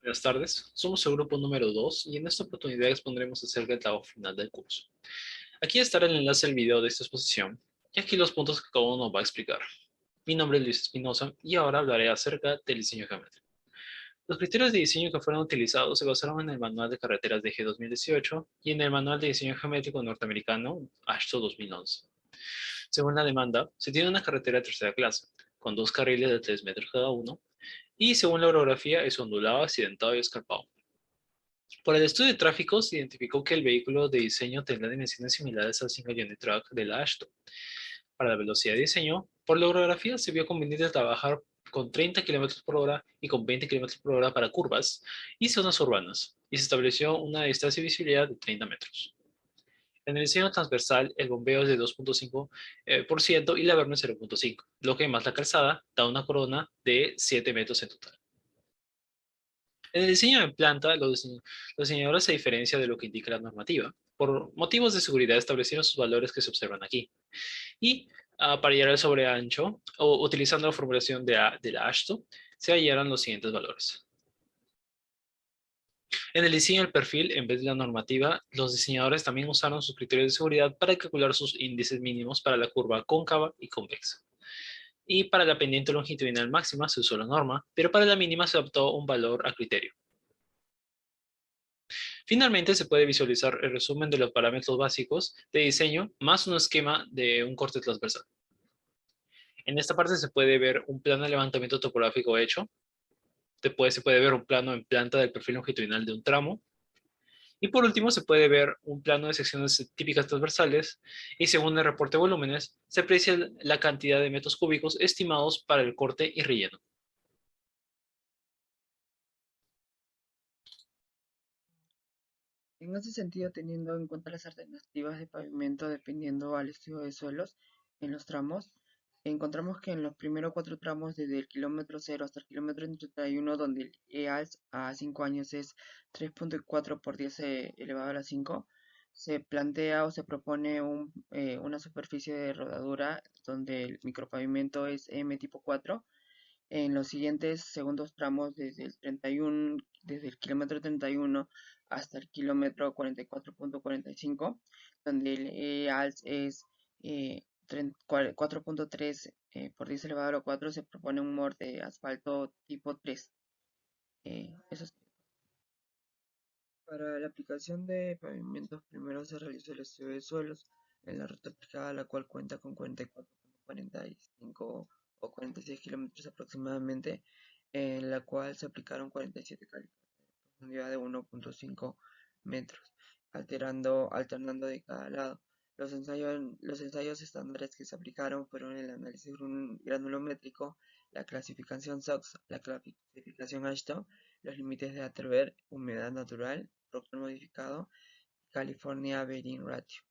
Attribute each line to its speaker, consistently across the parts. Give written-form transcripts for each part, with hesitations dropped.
Speaker 1: Buenas tardes, somos el grupo número 2 y en esta oportunidad expondremos acerca del trabajo final del curso. Aquí estará el enlace al video de esta exposición y aquí los puntos que cada uno va a explicar. Mi nombre es Luis Espinosa y ahora hablaré acerca del diseño geométrico. Los criterios de diseño que fueron utilizados se basaron en el Manual de Carreteras de G 2018 y en el Manual de Diseño Geométrico norteamericano AASHTO 2011. Según la demanda, se tiene una carretera de tercera clase, con dos carriles de 3 metros cada uno, y según la orografía es ondulado, accidentado y escarpado. Por el estudio de tráfico, se identificó que el vehículo de diseño tendrá dimensiones similares al single unit truck de la Ashton. Para la velocidad de diseño, por la orografía se vio conveniente trabajar con 30 kilómetros por hora y con 20 kilómetros por hora para curvas y zonas urbanas, y se estableció una distancia de visibilidad de 30 metros. En el diseño transversal, el bombeo es de 2,5% y la berma es 0,5, lo que más la calzada da una corona de 7 metros en total. En el diseño de planta, los diseñadores se diferencian de lo que indica la normativa. Por motivos de seguridad establecieron sus valores que se observan aquí. Y para llegar al sobreancho, o utilizando la formulación de la AASHTO, se hallaron los siguientes valores. En el diseño del perfil, en vez de la normativa, los diseñadores también usaron sus criterios de seguridad para calcular sus índices mínimos para la curva cóncava y convexa. Y para la pendiente longitudinal máxima se usó la norma, pero para la mínima se adoptó un valor a criterio. Finalmente, se puede visualizar el resumen de los parámetros básicos de diseño más un esquema de un corte transversal. En esta parte se puede ver un plano de levantamiento topográfico hecho. Después se puede ver un plano en planta del perfil longitudinal de un tramo. Y por último, se puede ver un plano de secciones típicas transversales. Y según el reporte de volúmenes, se aprecia la cantidad de metros cúbicos estimados para el corte y relleno.
Speaker 2: En ese sentido, teniendo en cuenta las alternativas de pavimento dependiendo al estudio de suelos en los tramos, encontramos que en los primeros cuatro tramos, desde el kilómetro 0 hasta el kilómetro 31, donde el EALS a 5 años es 3.4 por 10 elevado a la 5, se plantea o se propone una superficie de rodadura donde el micropavimento es M tipo 4. En los siguientes segundos tramos, desde el kilómetro 31 hasta el kilómetro 44.45, donde el EALS es 4.3 por 10 elevado a la 4, se propone un MOR de asfalto tipo 3. Eso es. Para la aplicación de pavimentos, primero se realizó el estudio de suelos en la ruta aplicada, la cual cuenta con 44,45 o 46 kilómetros aproximadamente, en la cual se aplicaron 47 cálculos de profundidad de 1.5 metros, alternando de cada lado. Los ensayos estándares que se aplicaron fueron el análisis granulométrico, la clasificación SOX, la clasificación AASHTO, los límites de Atterberg, humedad natural, Proctor modificado, California Bearing Ratio.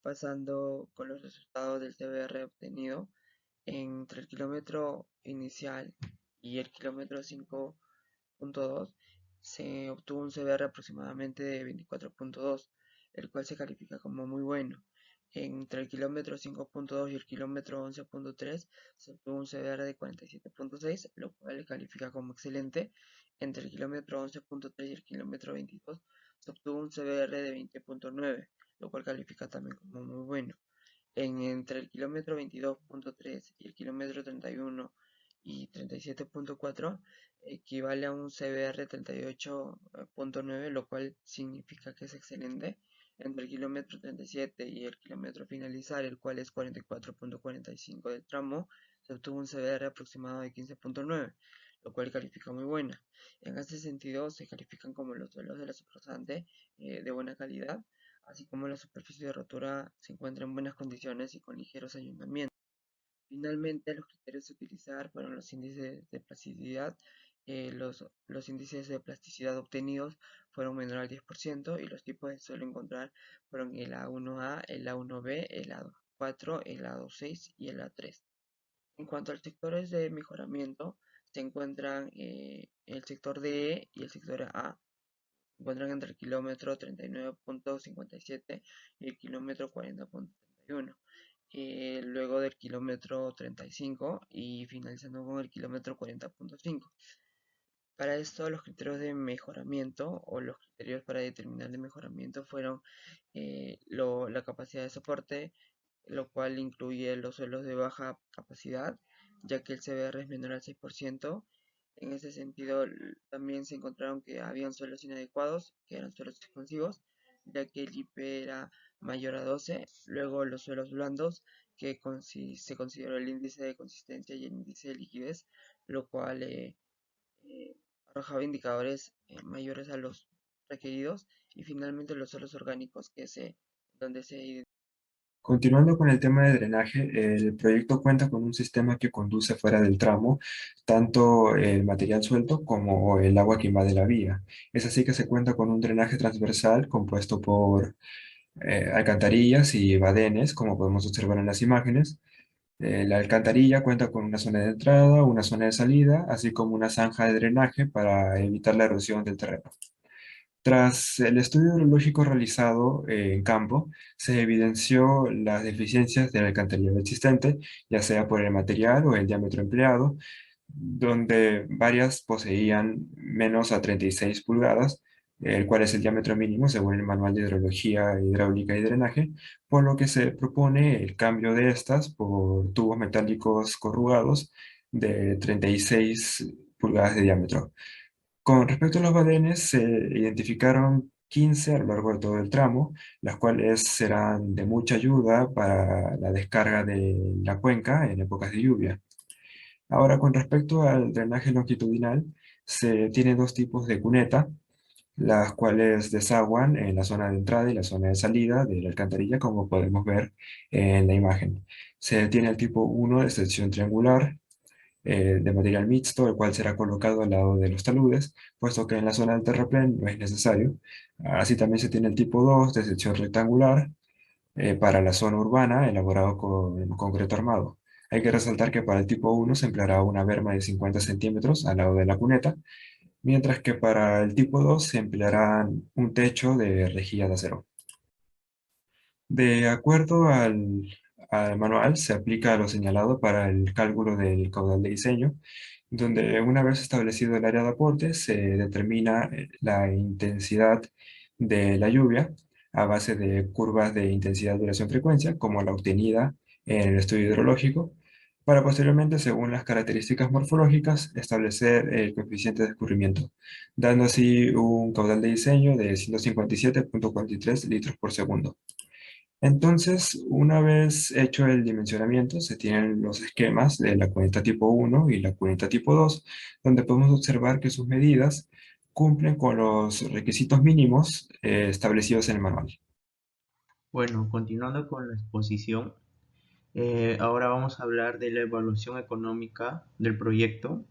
Speaker 2: Pasando con los resultados del CBR obtenido entre el kilómetro inicial y el kilómetro 5.2, se obtuvo un CBR aproximadamente de 24.2, el cual se califica como muy bueno. Entre el kilómetro 5.2 y el kilómetro 11.3 se obtuvo un CBR de 47.6, lo cual califica como excelente. Entre el kilómetro 11.3 y el kilómetro 22 se obtuvo un CBR de 20.9, lo cual califica también como muy bueno. Entre el kilómetro 22.3 y el kilómetro 31 y 37.4 equivale a un CBR 38.9, lo cual significa que es excelente. Entre el kilómetro 37 y el kilómetro finalizar, el cual es 44.45 del tramo, se obtuvo un CBR aproximado de 15.9, lo cual califica muy buena. En este sentido, se califican como los suelos de la supersante de buena calidad, así como la superficie de rotura se encuentra en buenas condiciones y con ligeros ayuntamientos. Finalmente, los criterios a utilizar fueron los índices de plasticidad. Los índices de plasticidad obtenidos fueron menor al 10% y los tipos de suelo encontrar fueron el A1A, el A1B, el A4, el A26 y el A3. En cuanto a los sectores de mejoramiento, se encuentran el sector D y el sector A. Se encuentran entre el kilómetro 39.57 y el kilómetro 40.31. Luego del kilómetro 35 y finalizando con el kilómetro 40.5. Para esto, los criterios de mejoramiento o los criterios para determinar de mejoramiento fueron la capacidad de soporte, lo cual incluye los suelos de baja capacidad, ya que el CBR es menor al 6%. En ese sentido, también se encontraron que habían suelos inadecuados, que eran suelos expansivos, ya que el IP era mayor a 12. Luego los suelos blandos, que se consideró el índice de consistencia y el índice de liquidez, lo cual eh, arrojaba indicadores mayores a los requeridos. Y finalmente los suelos orgánicos, donde se...
Speaker 3: Continuando con el tema de drenaje, el proyecto cuenta con un sistema que conduce fuera del tramo tanto el material suelto como el agua que invade la vía. Es así que se cuenta con un drenaje transversal compuesto por alcantarillas y badenes, como podemos observar en las imágenes. La alcantarilla cuenta con una zona de entrada, una zona de salida, así como una zanja de drenaje para evitar la erosión del terreno. Tras el estudio hidrológico realizado en campo, se evidenció las deficiencias del alcantarillado existente, ya sea por el material o el diámetro empleado, donde varias poseían menos a 36 pulgadas, el cual es el diámetro mínimo según el Manual de Hidrología, Hidráulica y Drenaje, por lo que se propone el cambio de estas por tubos metálicos corrugados de 36 pulgadas de diámetro. Con respecto a los badenes, se identificaron 15 a lo largo de todo el tramo, las cuales serán de mucha ayuda para la descarga de la cuenca en épocas de lluvia. Ahora, con respecto al drenaje longitudinal, se tiene dos tipos de cuneta, las cuales desaguan en la zona de entrada y la zona de salida de la alcantarilla, como podemos ver en la imagen. Se tiene el tipo 1 de sección triangular, de material mixto, el cual será colocado al lado de los taludes, puesto que en la zona del terraplén no es necesario. Así también se tiene el tipo 2 de sección rectangular para la zona urbana, elaborado con concreto armado. Hay que resaltar que para el tipo 1 se empleará una berma de 50 centímetros al lado de la cuneta, mientras que para el tipo 2 se empleará un techo de rejilla de acero. De acuerdo al manual, se aplica lo señalado para el cálculo del caudal de diseño, donde una vez establecido el área de aporte, se determina la intensidad de la lluvia a base de curvas de intensidad, duración, frecuencia, como la obtenida en el estudio hidrológico, para posteriormente, según las características morfológicas, establecer el coeficiente de escurrimiento, dando así un caudal de diseño de 157,43 litros por segundo. Entonces, una vez hecho el dimensionamiento, se tienen los esquemas de la cuneta tipo 1 y la cuneta tipo 2, donde podemos observar que sus medidas cumplen con los requisitos mínimos establecidos en el manual.
Speaker 4: Bueno, continuando con la exposición, ahora vamos a hablar de la evaluación económica del proyecto.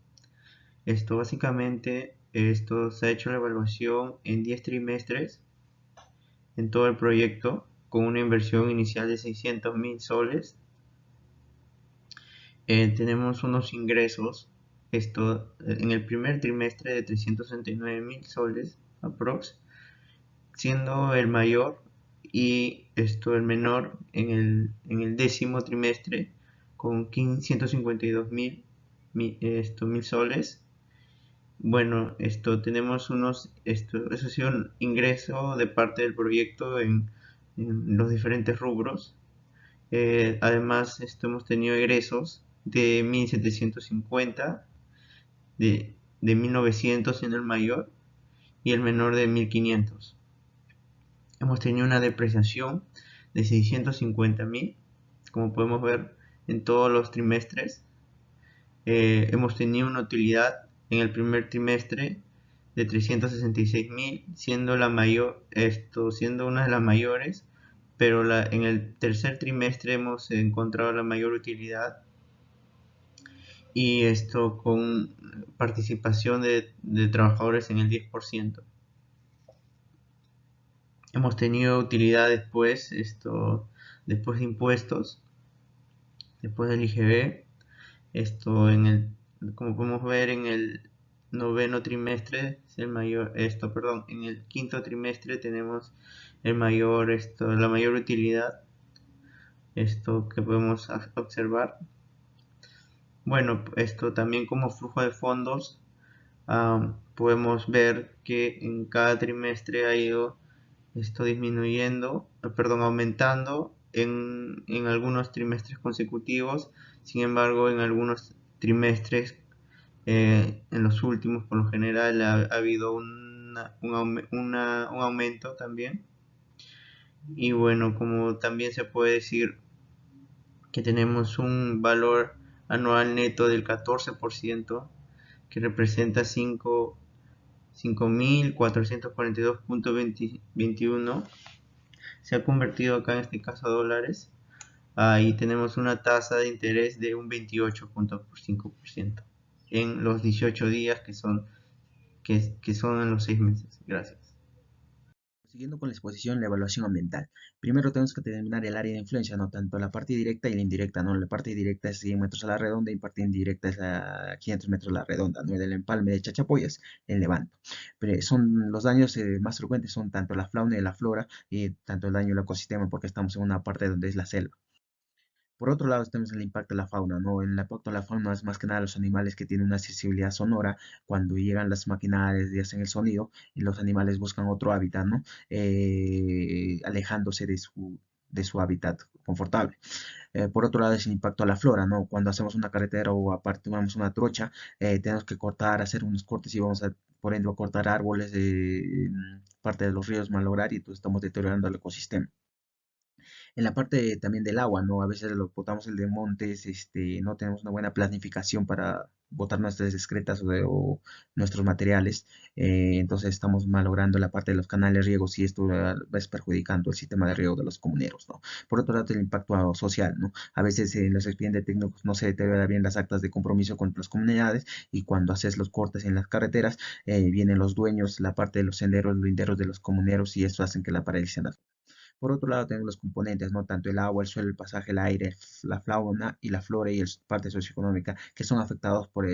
Speaker 4: Esto básicamente, esto se ha hecho la evaluación en 10 trimestres en todo el proyecto, con una inversión inicial de 600.000 soles. Tenemos unos ingresos, en el primer trimestre de 369.000 soles aprox, siendo el mayor y el menor en el décimo trimestre con 152.000 mil soles. Bueno, tenemos eso ha sido un ingreso de parte del proyecto en los diferentes rubros. Además, hemos tenido egresos de 1.750, de 1.900 siendo el mayor y el menor de 1.500. Hemos tenido una depreciación de 650.000, como podemos ver en todos los trimestres. Hemos tenido una utilidad en el primer trimestre de 366.000, siendo siendo una de las mayores, pero en el tercer trimestre hemos encontrado la mayor utilidad, y esto con participación de trabajadores en el 10%. Hemos tenido utilidad después de impuestos, después del IGB. Como podemos ver en el noveno trimestre, es el mayor, en el quinto trimestre tenemos la mayor utilidad, que podemos observar. Bueno, esto también como flujo de fondos, podemos ver que en cada trimestre ha ido esto disminuyendo, perdón, aumentando en algunos trimestres consecutivos. Sin embargo, en algunos trimestres, en los últimos, por lo general, ha habido un aumento también. Y bueno, como también se puede decir que tenemos un valor anual neto del 14%, que representa 5.442.21, se ha convertido acá en este caso a dólares. Ahí tenemos una tasa de interés de un 28.5% en los 18 días que son en los 6 meses. Gracias.
Speaker 5: Siguiendo con la exposición, la evaluación ambiental. Primero tenemos que determinar el área de influencia, ¿no? Tanto la parte directa y la indirecta, ¿no? La parte directa es 100 metros a la redonda y parte indirecta es a 500 metros a la redonda, ¿no? El empalme de Chachapoyas en Levanto. Pero son los daños más frecuentes son tanto la fauna y la flora y tanto el daño al ecosistema porque estamos en una parte donde es la selva. Por otro lado, tenemos el impacto de la fauna, ¿no? El impacto de la fauna es más que nada los animales que tienen una accesibilidad sonora. Cuando llegan las maquinarias y hacen el sonido, y los animales buscan otro hábitat, ¿no? Alejándose de su hábitat confortable. Por otro lado, es el impacto a la flora, ¿no? Cuando hacemos una carretera o aparte vamos una trocha, tenemos que cortar, hacer unos cortes y vamos a, por ende, a cortar árboles de parte de los ríos, malograr y pues estamos deteriorando el ecosistema. En la parte también del agua, ¿no? A veces lo botamos el de montes, no tenemos una buena planificación para botar nuestras excretas o nuestros materiales, entonces estamos malogrando la parte de los canales riegos y esto es perjudicando el sistema de riego de los comuneros, ¿no? Por otro lado, el impacto social, ¿no? A veces en los expedientes técnicos no se deterioran bien las actas de compromiso con las comunidades y cuando haces los cortes en las carreteras, vienen los dueños, la parte de los senderos, los linderos de los comuneros y eso hacen que la paralicen las. Por otro lado, tenemos los componentes, ¿no? Tanto el agua, el suelo, el pasaje, el aire, la fauna y la flora y la parte socioeconómica que son afectados por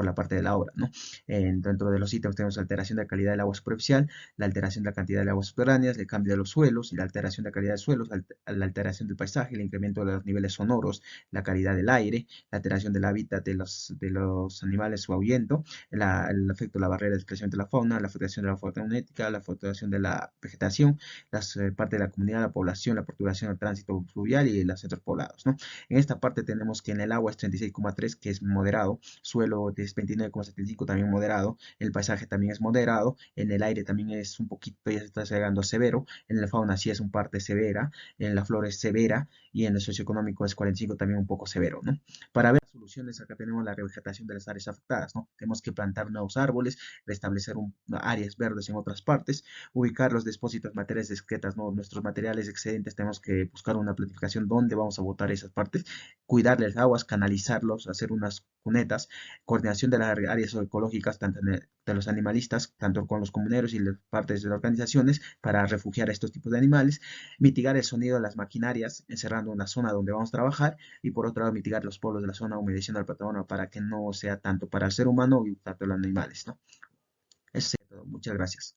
Speaker 5: la parte de la obra, ¿no? Dentro de los ítems tenemos la alteración de la calidad del agua superficial, la alteración de la cantidad de aguas subterráneas, el cambio de los suelos y la alteración de la calidad de suelos, la alteración del paisaje, el incremento de los niveles sonoros, la calidad del aire, la alteración del hábitat de los animales, su ahuyento, el efecto de la barrera de desplazamiento de la fauna, la afectación de la fauna genética, la afectación de la vegetación, las parte de la comunidad, la población, la perturbación del tránsito fluvial y los centros poblados, ¿no? En esta parte tenemos que en el agua es 36,3, que es moderado, suelo es 29,75, también moderado, el paisaje también es moderado, en el aire también es un poquito, ya se está llegando a severo, en la fauna sí es un parte severa, en la flora es severa y en el socioeconómico es 45 también un poco severo, ¿no? Para ver soluciones, acá tenemos la revegetación de las áreas afectadas, ¿no? Tenemos que plantar nuevos árboles, restablecer áreas verdes en otras partes, ubicar los depósitos materiales excretas, ¿no? Nuestros materiales excedentes, tenemos que buscar una planificación donde vamos a botar esas partes, cuidarles aguas, canalizarlos, hacer unas cunetas, coordinación de las áreas ecológicas, tanto de los animalistas, tanto con los comuneros y las partes de las organizaciones, para refugiar a estos tipos de animales, mitigar el sonido de las maquinarias, encerrando una zona donde vamos a trabajar, y por otro lado, mitigar los polvos de la zona, humedeciendo el patrimonio para que no sea tanto para el ser humano y tanto los animales, ¿no? Eso es todo. Muchas gracias.